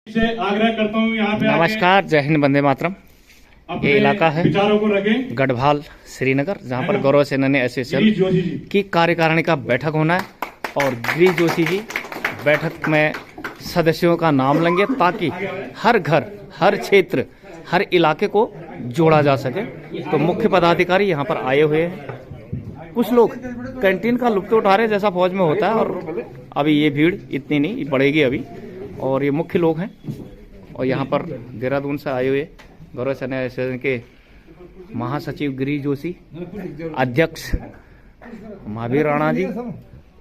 से आग्रह करता हूँ यहाँ पे नमस्कार, जय हिंद, वंदे मातरम। ये इलाका है विचारों को रखें। गढ़वाल श्रीनगर, जहाँ पर गौरव सेनानी एसोसिएशन की कार्यकारिणी का बैठक होना है और गिरीश जोशी जी बैठक में सदस्यों का नाम लेंगे ताकि हर घर, हर क्षेत्र, हर इलाके को जोड़ा जा सके। तो मुख्य पदाधिकारी यहाँ पर आए हुए हैं। कुछ लोग कैंटीन का लुत्फ उठा रहे हैं जैसा फौज में होता है, और अभी ये भीड़ इतनी नहीं बढ़ेगी अभी। और ये मुख्य लोग हैं और यहाँ पर देहरादून से आए हुए गौरव सेना एसोसिएशन के महासचिव गिरीश जोशी, अध्यक्ष महावीर राणा जी,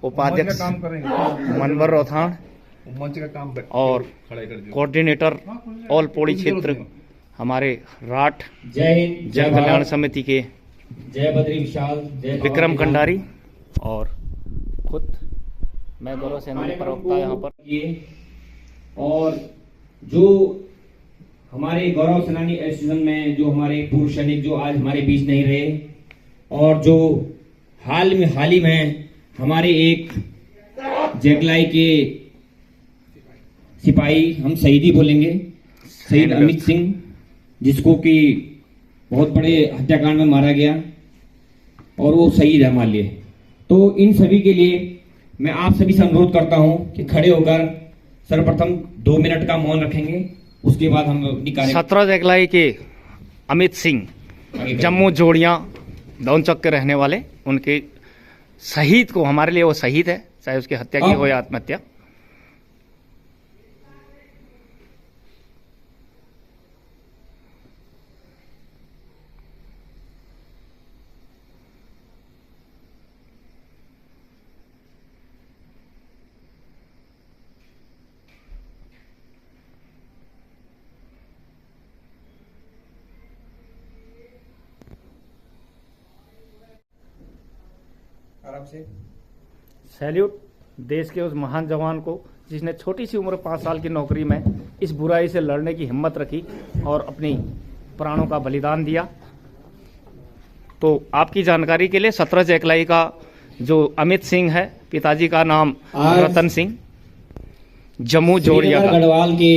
उपाध्यक्ष मनवर रोथान और कोऑर्डिनेटर ऑल पौड़ी क्षेत्र हमारे राठ जन कल्याण समिति के जय बद्री विशाल, विक्रम कंडारी और खुद मैं गौरव सेनानी प्रवक्ता यहाँ पर। और जो हमारे गौरव सेनानी एसोसिएशन में जो हमारे पूर्व सैनिक जो आज हमारे बीच नहीं रहे, और जो हाल ही में हमारे एक जेगलाई के सिपाही, हम शहीदी बोलेंगे, शहीद अमित सिंह, जिसको कि बहुत बड़े हत्याकांड में मारा गया और वो शहीद है हमारे लिए। तो इन सभी के लिए मैं आप सभी से अनुरोध करता हूं कि खड़े होकर सर्वप्रथम 2 मिनट का मौन रखेंगे, उसके बाद हम अपनी 17 जेगलाई के अमित सिंह, जम्मू जोड़ियां दौनचौक के रहने वाले, उनके शहीद को, हमारे लिए वो शहीद है, चाहे उसकी हत्या की हो या आत्महत्या। सैल्यूट देश के उस महान जवान को जिसने छोटी सी उम्र 5 साल की नौकरी में इस बुराई से लड़ने की हिम्मत रखी और अपनी प्राणों का बलिदान दिया। तो आपकी जानकारी के लिए 17 जेगलाई का जो अमित सिंह है, पिताजी का नाम रतन सिंह, जम्मू जोड़िया का, गढ़वाल के,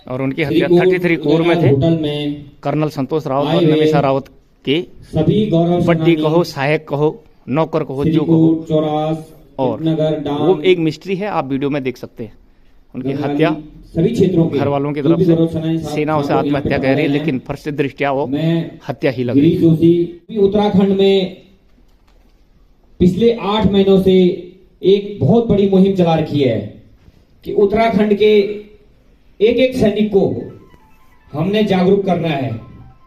और उनकी हत्या 33 कोर में थे कर्नल संतोष रावत और नमिसा रावत के सभी गौरव बड्डी कहो, सहायक कहो, नौकर कहो, जो कहो। और वो एक मिस्ट्री है, आप वीडियो में देख सकते हैं। उनकी हत्या सभी क्षेत्रों के घर वालों की तरफ से सेना उसे आत्महत्या कह रही है, लेकिन फर्स्ट दृष्टिया वो हत्या ही लग रही है। उत्तराखंड में पिछले 8 महीनों से एक बहुत बड़ी मुहिम चला रखी है कि उत्तराखंड के एक एक सैनिक को हमने जागरूक करना है।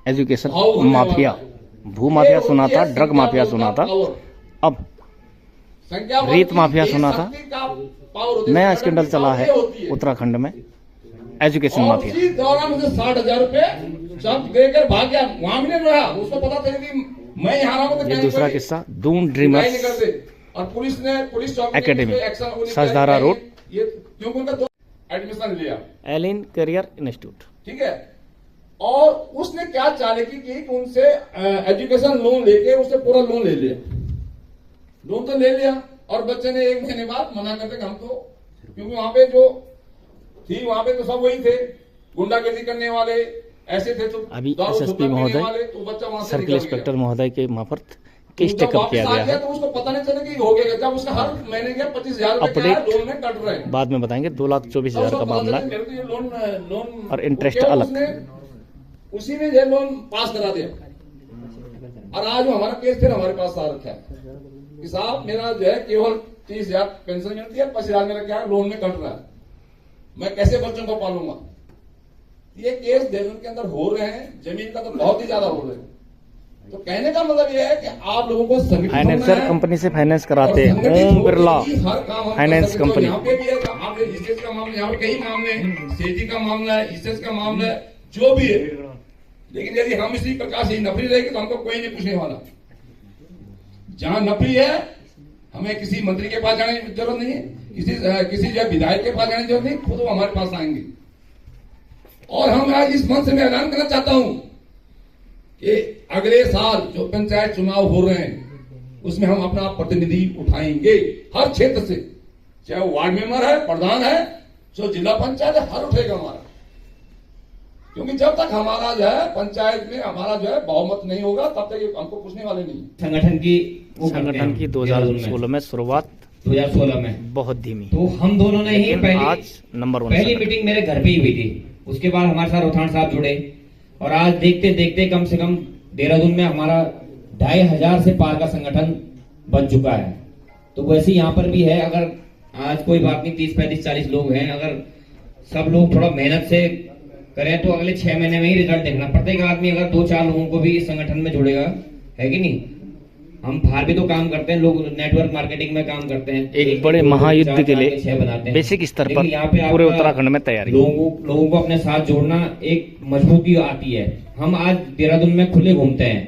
एजुकेशन माफिया, भू माफिया सुना था, ड्रग माफिया सुना था, अब रेत माफिया सुना था, नया स्कैंडल चला है उत्तराखंड में, एजुकेशन माफिया। 60,000 रुपए सब देकर भाग गया, वहां भी नहीं रहा, उसको पता था कि मैं यहाँ रहा हूँ। ये दूसरा किस्सा दून ड्रीमर्स और पुलिस एकेडमी, सजधारा रोड, क्योंकि उनका एडमिशन लिया एलिन करियर इंस्टीट्यूट, ठीक है। और उसने क्या चालाकी की कि उनसे एजुकेशन लोन लेके उससे पूरा लोन ले लिया, लोन तो ले लिया, और बच्चे ने 1 महीने बाद मना करते हम तो, क्योंकि वहां पे जो थी वहां पे तो सब वही थे, गुंडागर्दी करने वाले ऐसे थे। तो अभी एसएसपी महोदय, सर्किल इंस्पेक्टर महोदय के मार्फत केस टेकअप किया गया है। तो उसको पता नहीं चला कि हो गया, जब उसका हर महीने का 25,000 अपडेट लोन में कट रहे हैं, बाद में बताएंगे। 2,24,000 का मामला है लोन और इंटरेस्ट अलग। उसी ने ये लोन पास करा दिया, और आज हमारा केस फिर हमारे पास आ रखा है कि साहब मेरा जो है केवल 30,000 पेंशन मिलती है, 25,000 मेरा क्या है लोन में कट रहा है, मैं कैसे बच्चों को पालूंगा। ये केस देहरादून के अंदर हो रहे हैं, जमीन का तो बहुत ही ज्यादा हो रहे हैं। तो कहने का मतलब यह है कि आप लोगों को फाइनेंसर कंपनी से फाइनेंस कराते हैं, ओम बिरला फाइनेंस कंपनी। यहाँ पे भी है, आपने इसेस का मामला, यहाँ पे कई मामले, सेजी का मामला है, इसेस का मामला है, जो भी है। लेकिन यदि हम इसी प्रकार से नफरी रहेगी तो हमको कोई नहीं पूछने वाला। जहां नफरी है, हमें किसी मंत्री के पास जाने की जरूरत नहीं है, किसी जो विधायक के पास जाने की जरूरत नहीं, खुद वो हमारे पास आएंगे। और हम आज इस मंच से मैं ऐलान करना चाहता हूं कि अगले साल जो पंचायत चुनाव हो रहे हैं उसमें हम अपना प्रतिनिधि उठाएंगे, हर क्षेत्र से चाहे वो वार्ड मेंबर है, प्रधान है, जो जिला पंचायत है, हर उठेगा हमारा। क्योंकि जब तक हमारा जो है पंचायत में हमारा जो है बहुमत नहीं होगा तब तक ये हमको पूछने वाले नहीं। संगठन की 2016 में शुरुआत 2016 में बहुत धीमी, तो हम दोनों ने ही आज नंबर 1 पहली मीटिंग मेरे घर पे ही हुई थी। उसके बाद हमारे साथ रोथान साहब जुड़े और आज देखते देखते कम से कम देहरादून में हमारा 2500 से पार का संगठन बन चुका है। तो वैसे यहाँ पर भी है, अगर आज कोई बात नहीं 30, 35, 40 लोग हैं, अगर सब लोग थोड़ा मेहनत से करें तो अगले 6 महीने में ही रिजल्ट देखना। प्रत्येक आदमी अगर 2-4 लोगों को भी इस संगठन में जोड़ेगा, है कि नहीं। हम बाहर भी तो काम करते हैं, लोग नेटवर्क मार्केटिंग में काम करते हैं, एक बड़े महायुद्ध के लिए 6 बनाते हैं बेसिक स्तर पर यहाँ पे पूरे उत्तराखंड में तैयारी। लोगों को अपने साथ जोड़ना एक मजबूती आती है। हम आज देहरादून में खुले घूमते हैं,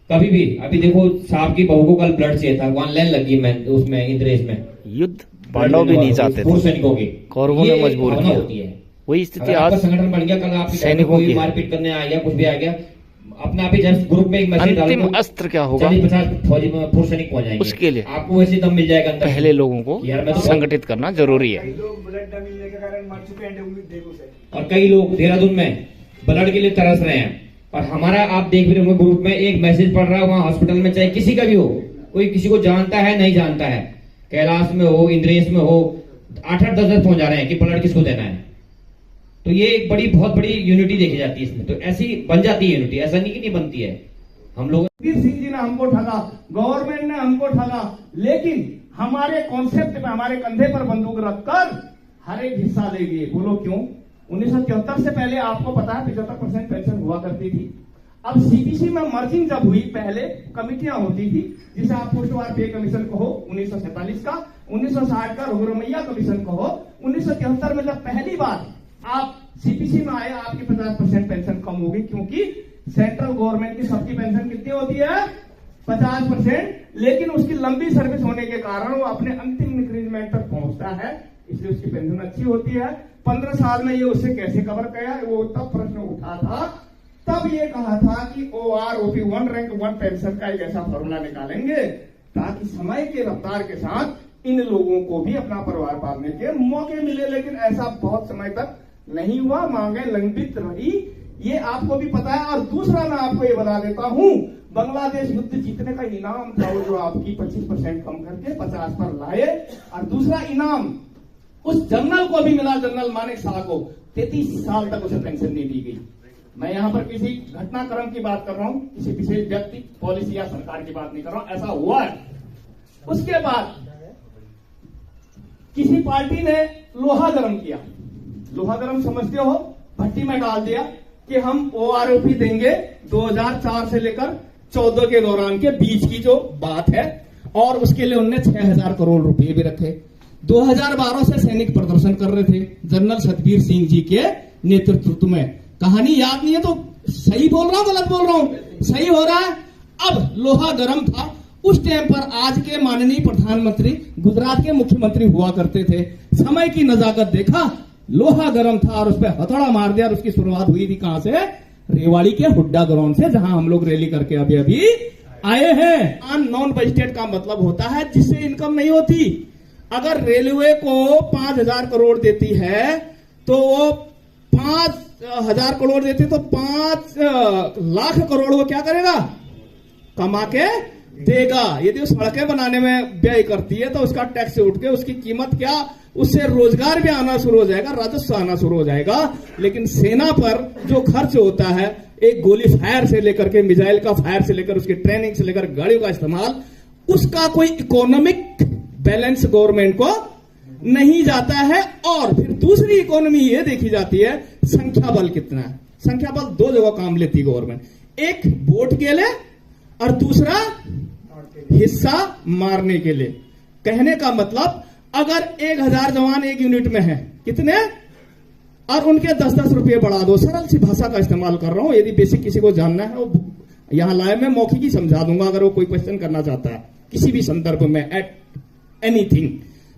कभी भी। अभी देखो साहब की बहू को कल ब्लड चाहिए था, वहां लाइन लगी मैं उसमें इंद्रेश में। युद्ध पांडव भी नहीं चाहते थे, सैनिकों की कौरवों ने मजबूर किया। होती है वही स्थिति आज संगठन बन गया, कल आपकी सैनिकों की मारपीट करने आ गया, कुछ भी आ गया, अपना आप ही जस्ट ग्रुप में एक मैसेज डालो, अंतिम अस्त्र क्या होगा 40-50 फौजी पुरुष सैनिक पहुंच जाएंगे। उसके लिए आपको वैसे दम मिल जाएगा अंदर। पहले लोगों को यार मैं तो संगठित करना जरूरी है। और कई लोग देहरादून में ब्लड के लिए तरस रहे हैं। और हमारा आप देख भी रहे होंगे ग्रुप में एक मैसेज पड़ रहा है, वहां हॉस्पिटल में चाहे किसी का भी हो, कोई किसी को जानता है नहीं जानता है, कैलाश में हो, इंद्रेश में हो, 8-8, 10-10 पहुंच जा रहे हैं कि ब्लड किसको देना है। तो ये एक बहुत बड़ी यूनिटी देखी जाती है इसमें। तो ऐसी बन जाती है यूनिटी, ऐसा नहीं कि नहीं बनती है। हम लोग सिंह जी ने हमको ठगा, गवर्नमेंट ने हमको ठगा, लेकिन हमारे कॉन्सेप्ट में हमारे कंधे पर बंदूक रखकर हर एक हिस्सा ले गए। बोलो क्यों? 1973 से पहले आपको पता है 75% पेंशन हुआ करती थी। अब सीपीसी में मर्जिंग जब हुई, पहले कमिटियां होती थी, जिसे आप पोस्टवार पे कमीशन कहो 1947 का, 1960 का रघुरमैया कमीशन कहो, 1973 में जब पहली बार आप सीपीसी में आए, आपकी 50% पेंशन कम होगी, क्योंकि सेंट्रल गवर्नमेंट की सबकी पेंशन कितनी होती है? 50%। लेकिन उसकी लंबी सर्विस होने के कारण वो अपने अंतिम इंक्रीजमेंट तक पहुंचता है, इसलिए उसकी पेंशन अच्छी होती है। 15 साल में ये उससे कैसे कवर किया, वो तब प्रश्न उठा था, तब ये कहा था कि OROP 1 रैंक 1 पेंशन का एक ऐसा फॉर्मूला निकालेंगे ताकि समय के रफ्तार के साथ इन लोगों को भी अपना परिवार पालने के मौके मिले। लेकिन ऐसा बहुत समय तक नहीं हुआ, मांगे लंबित रही, ये आपको भी पता है। और दूसरा मैं आपको ये बता देता हूं, बांग्लादेश युद्ध जीतने का इनाम था वो जो आपकी 25% कम करके 50 पर लाए। और दूसरा इनाम उस जनरल को भी मिला, जनरल मानेक शाह को 33 साल तक उसे पेंशन नहीं दी गई। मैं यहां पर किसी घटनाक्रम की बात कर रहा हूं, किसी विशेष व्यक्ति, पॉलिसी या सरकार की बात नहीं कर रहा हूं, ऐसा हुआ है। उसके बाद किसी पार्टी ने लोहा गर्म किया, लोहा गर्म समझते हो, भट्टी में डाल दिया कि हम OROP देंगे 2004 से लेकर 14 के दौरान के बीच की जो बात है, और उसके लिए उनने 6000 करोड़ रुपए भी रखे। 2012 से सैनिक प्रदर्शन कर रहे थे जनरल सतबीर सिंह जी के नेतृत्व में। कहानी याद नहीं है तो सही बोल रहा हूं गलत बोल रहा हूं? सही हो रहा है। अब लोहा गर्म था उस टाइम पर। आज के माननीय प्रधानमंत्री गुजरात के मुख्यमंत्री हुआ करते थे। समय की नजाकत देखा, लोहा गर्म था और उस पर हथौड़ा मार दिया। और उसकी शुरुआत हुई थी कहां से? रेवाड़ी के हुड्डा ग्राउंड से, जहां हम लोग रैली करके अभी अभी आए हैं। नॉन बजटेड का मतलब होता है जिससे इनकम नहीं होती। अगर रेलवे को 5000 करोड़ देती है तो वो 5000 करोड़ देती तो 5 लाख करोड़ वो क्या करेगा? कमा के देगा। यदि वो सड़कें बनाने में व्यय करती है तो उसका टैक्स उठ के उसकी कीमत क्या, उससे रोजगार भी आना शुरू हो जाएगा, राजस्व आना शुरू हो जाएगा। लेकिन सेना पर जो खर्च होता है, एक गोली फायर से लेकर के मिसाइल का फायर से लेकर उसकी ट्रेनिंग से लेकर गाड़ियों का इस्तेमाल, उसका कोई इकोनॉमिक बैलेंस गवर्नमेंट को नहीं जाता है। और फिर दूसरी इकोनॉमी ये देखी जाती है संख्या बल कितना है। संख्या बल 2 जगह काम लेती है गवर्नमेंट, एक वोट के लिए और दूसरा हिस्सा मारने के लिए। कहने का मतलब अगर 1000 जवान एक यूनिट में है, कितने, और उनके 10-10 रुपये बढ़ा दो। सरल सी भाषा का इस्तेमाल कर रहा हूं, यदि बेसिक किसी को जानना है वो यहां लाए, मैं मौखिक ही समझा दूंगा अगर वो कोई क्वेश्चन करना चाहता है किसी भी संदर्भ में एट एनीथिंग।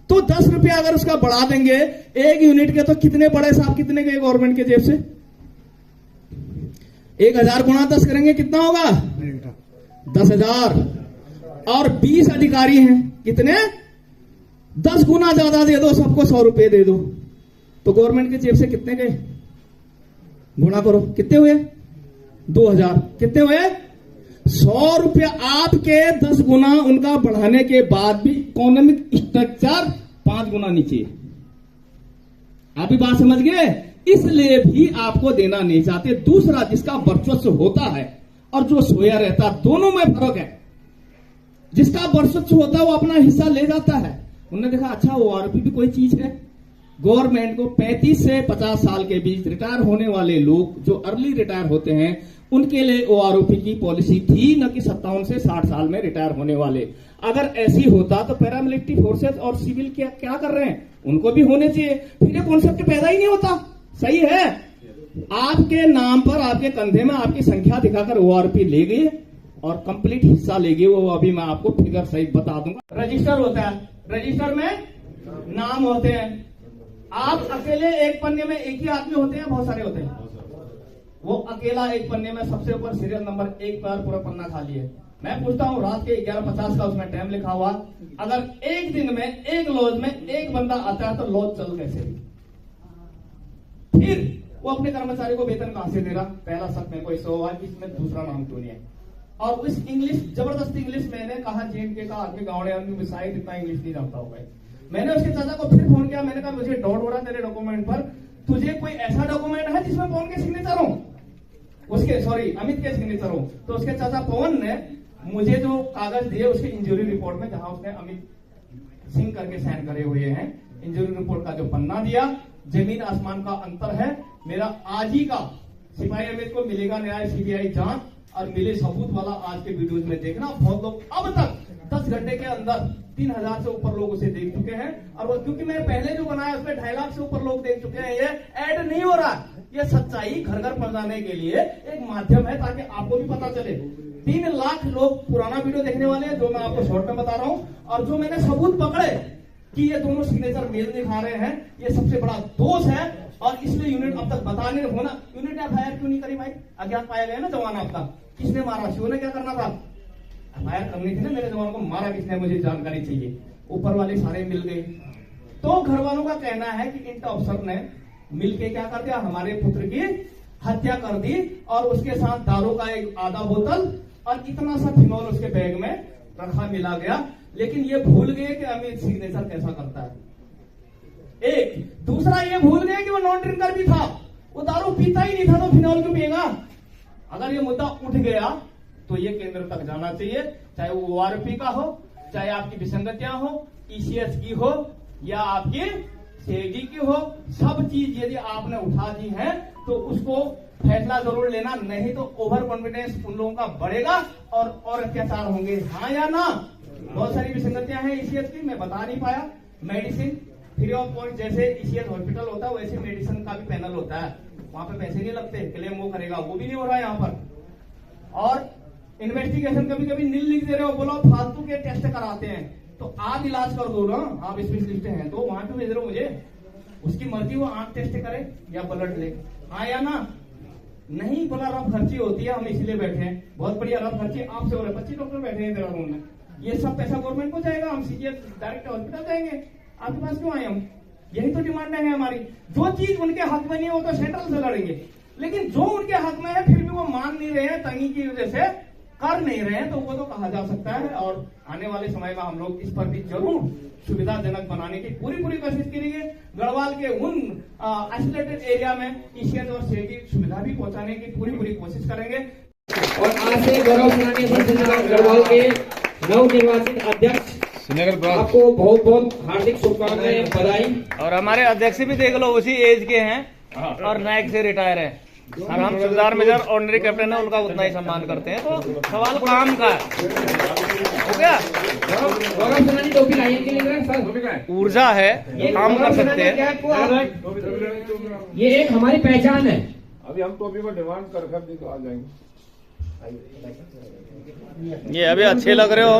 तो 10 रुपया अगर उसका बढ़ा देंगे एक यूनिट के, तो कितने पड़े साहब, कितने गए गवर्नमेंट के जेब से? 1000 गुणा 10 करेंगे कितना होगा? 10,000। और 20 अधिकारी हैं, कितने? 10 गुना ज्यादा दे दो, सबको 100 रुपए दे दो, तो गवर्नमेंट के जेब से कितने गए? गुणा करो, कितने हुए? 2000। कितने हुए? 100 रुपया। आपके 10 गुना उनका बढ़ाने के बाद भी इकोनॉमिक स्ट्रक्चर 5 गुना नीचे। आप भी बात समझ गए? इसलिए भी आपको देना नहीं चाहते। दूसरा, जिसका वर्चस्व होता है और जो सोया रहता, दोनों में फर्क है। जिसका वर्चस्व होता है वो अपना हिस्सा ले जाता है। उन्होंने देखा अच्छा ओआरपी भी कोई चीज है। गवर्नमेंट को 35 से 50 साल के बीच रिटायर होने वाले लोग जो अर्ली रिटायर होते हैं उनके लिए ओआरओपी की पॉलिसी थी, न कि 57 से 60 साल में रिटायर होने वाले। अगर ऐसी होता तो पैरामिलिट्री फोर्सेस और सिविल क्या कर रहे हैं? उनको भी होने चाहिए। फिर ये कॉन्सेप्ट पैदा ही नहीं होता। सही है? आपके नाम पर, आपके कंधे में आपकी संख्या दिखाकर ओआरपी ले गए और कंप्लीट हिस्सा ले गए। वो अभी मैं आपको फिगर सहित बता दूंगा। रजिस्टर होता है, रजिस्टर में नाम होते हैं। आप अकेले एक पन्ने में एक ही आदमी होते हैं, बहुत सारे होते हैं? वो अकेला एक पन्ने में सबसे ऊपर सीरियल नंबर 1 पर पूरा पन्ना खाली है। मैं पूछता हूं, रात के 11:50 का उसमें टाइम लिखा हुआ, अगर एक दिन में एक लॉज में एक बंदा आता है तो लॉज चल कैसे? फिर वो अपने कर्मचारी को वेतन कहां से दे रहा? पहला शक मेरे को इस हुआ कि इसमें दूसरा नाम क्यों नहीं है। और उस इंग्लिश, जबरदस्त इंग्लिश, मैंने कहा जेएनके का आदमी गाँव में शायद इतना इंग्लिश नहीं जानता होगा। मैंने उसके चाचा को फिर फोन किया, मैंने कहा मुझे डाउट हो रहा तेरे डॉक्यूमेंट पर, तुझे कोई ऐसा डॉक्यूमेंट है जिसमें पवन के सिग्नेचर हो? उसके सॉरी अमित के सिग्नेचर हो? तो उसके चाचा पवन ने मुझे जो कागज दिए उसके इंजरी रिपोर्ट में, जहां उसने अमित सिंह करके साइन करे हुए हैं, इंजरी रिपोर्ट का जो पन्ना दिया, जमीन आसमान का अंतर है। मेरा आज ही का सिपाही अमित को मिलेगा न्याय, सीबीआई जांच और मिले सबूत वाला आज के वीडियोज में देखना। बहुत लोग अब तक 10 घंटे के अंदर 3000 से ऊपर लोग उसे देख चुके हैं। और वो क्योंकि मैंने पहले जो बनाया उसमें 2.5 लाख से ऊपर लोग देख चुके हैं। ये ऐड नहीं हो रहा, ये सच्चाई घर घर पहुंचाने के लिए एक माध्यम है ताकि आपको भी पता चले। 3 लाख लोग पुराना वीडियो देखने वाले हैं जो मैं आपको शॉर्ट में बता रहा हूं। और जो मैंने सबूत पकड़े कि ये दोनों सिग्नेचर मेल दिखा रहे हैं, ये सबसे बड़ा दोष है। और इसलिए यूनिट अब तक बताने होना, यूनिट एफआईआर क्यों नहीं करी भाई? अज्ञात पाया गया ना जवान आपका, किसने मारा? शिव ने क्या करना था? एफआईआर करनी थी ना, मेरे जवान को मारा किसने, मुझे जानकारी चाहिए। ऊपर वाले सारे मिल गए। तो घर वालों का कहना है कि इंटर अफसर ने मिलके क्या कर दिया? हमारे पुत्र की हत्या कर दी और उसके साथ दारू का एक आधा बोतल और इतना सा फिनॉल उसके बैग में रखा मिला गया। लेकिन ये भूल गए कि अमित सिग्नेचर कैसा करता है। एक दूसरा ये भूल गए कि वो नॉन ड्रिंकर भी था, वो दारू पीता ही नहीं था, तो फिनॉल क्यों पिएगा? अगर ये मुद्दा उठ गया तो ये केंद्र तक जाना चाहिए, चाहे वो ओआरपी का हो, चाहे आपकी विसंगतियां हो, ईसीएस की हो या आपकी सेगी की हो। सब चीज यदि आपने उठा दी है तो उसको फैसला जरूर लेना, नहीं तो ओवर कॉन्फिडेंस उन लोगों का बढ़ेगा और अत्याचार होंगे। हाँ या ना? बहुत सारी विसंगतियां हैं ईसीएस की, मैं बता नहीं पाया। मेडिसिन फ्री ऑफ कॉस्ट, जैसे ईसीएस हॉस्पिटल होता है वैसे मेडिसिन का भी पैनल होता है, वहां पे पैसे नहीं लगते, क्लेम वो करेगा, वो भी नहीं हो रहा है यहाँ पर। और इन्वेस्टिगेशन कभी कभी नील लिख दे रहे हो, बोलो फालतू के टेस्ट कराते हैं, तो आप इलाज कर दो ना, आप स्पेशलिस्ट हैं तो वहां क्यों भेज रहे हो मुझे? उसकी मर्जी, वो आंख टेस्ट करे या ब्लड ले। हाँ या ना? नहीं बोला, रफ खर्ची होती है, हम इसलिए बैठे हैं। बहुत बढ़िया रफ खर्ची आपसे हो रहा है, 25 डॉक्टर बैठे हैं देहरादून में। ये सब पैसा गवर्नमेंट को जाएगा, हम सीजीएच डायरेक्ट हॉस्पिटल जाएंगे। आपके पास क्यों आए हम? यही तो डिमांड है हमारी। जो चीज उनके हक में नहीं है वो तो सेंट्रल से लड़ेंगे, लेकिन जो उनके हक में है फिर भी वो मान नहीं रहे हैं, तंगी की वजह से कर नहीं रहे हैं, तो वो तो कहा जा सकता है। और आने वाले समय में हम लोग इस पर भी जरूर सुविधाजनक बनाने की पूरी कोशिश करेंगे। गढ़वाल के उन आइसोलेटेड एरिया में ईसीएच और सेगी सुविधा भी पहुंचाने की पूरी कोशिश करेंगे। और आज से गौरव सेनानी गढ़वाल के नवनिर्वाचित अध्यक्ष आपको बहुत बहुत हार्दिक शुभकामनाएं, बधाई। और हमारे अध्यक्ष भी देख लो उसी एज के हैं और नायक से रिटायर है, और हम सुबेदार मेजर ऑर्डिनरी कैप्टन है, उनका उतना ही सम्मान करते हैं। तो सवाल काम का हो गया। गौरव सेनानी टोपी लाइन के लिए सर ऊर्जा है, काम कर सकते हैं। ये एक हमारी पहचान है। अभी हम टोपी को डिमांड कर दी तो आ जाएंगे। ये अभी अच्छे लग रहे हो,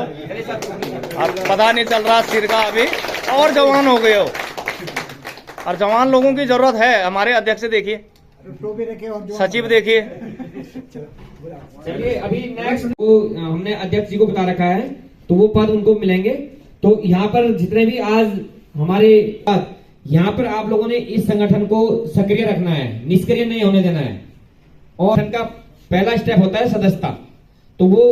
अब पता नहीं चल रहा सिर का, अभी और जवान हो गए हो। और जवान लोगों की जरूरत है। हमारे अध्यक्ष देखिए, सचिव देखिए। चलिए अभी नेक्स्ट वो हमने अध्यक्ष जी को बता रखा है, तो वो पद उनको मिलेंगे। तो यहाँ पर जितने भी आज हमारे यहाँ पर आप लोगों ने इस संगठन को सक्रिय रखना है, निष्क्रिय नहीं होने देना है। और इनका पहला स्टेप होता है सदस्यता, तो वो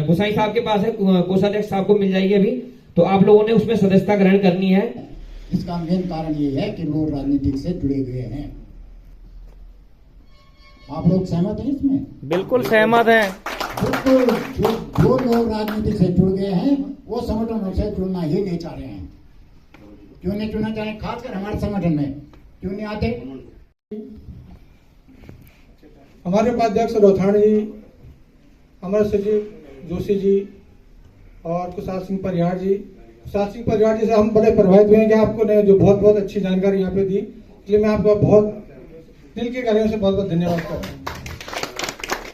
गोसाई साहब के पास है, कोषाध्यक्ष साहब को मिल जाएगी अभी। तो आप लोगों ने उसमें सदस्यता ग्रहण करनी है। इसका मेन कारण ये है कि लोग राजनीति से जुड़े हुए हैं। आप लोग सहमत हैं इसमें? बिल्कुल सहमत हैं। बिल्कुल। जो लोग राजनीति से जुड़ गए हैं वो संगठनों से जुड़ना ही नहीं चाह रहे हैं। क्यों नहीं जुड़ना चाह रहे? खासकर हमारे संगठन में क्यों नहीं आते? हमारे उपाध्यक्ष रोथाणी जी, हमारे सचिव जोशी जी और कुशाल सिंह परिहार जी, से हम बड़े प्रभावित हुए हैं कि आपको ने जो बहुत बहुत अच्छी जानकारी यहाँ पे दी, इसलिए मैं आपका बहुत दिल के गहराइयों से बहुत बहुत धन्यवाद करता हूँ।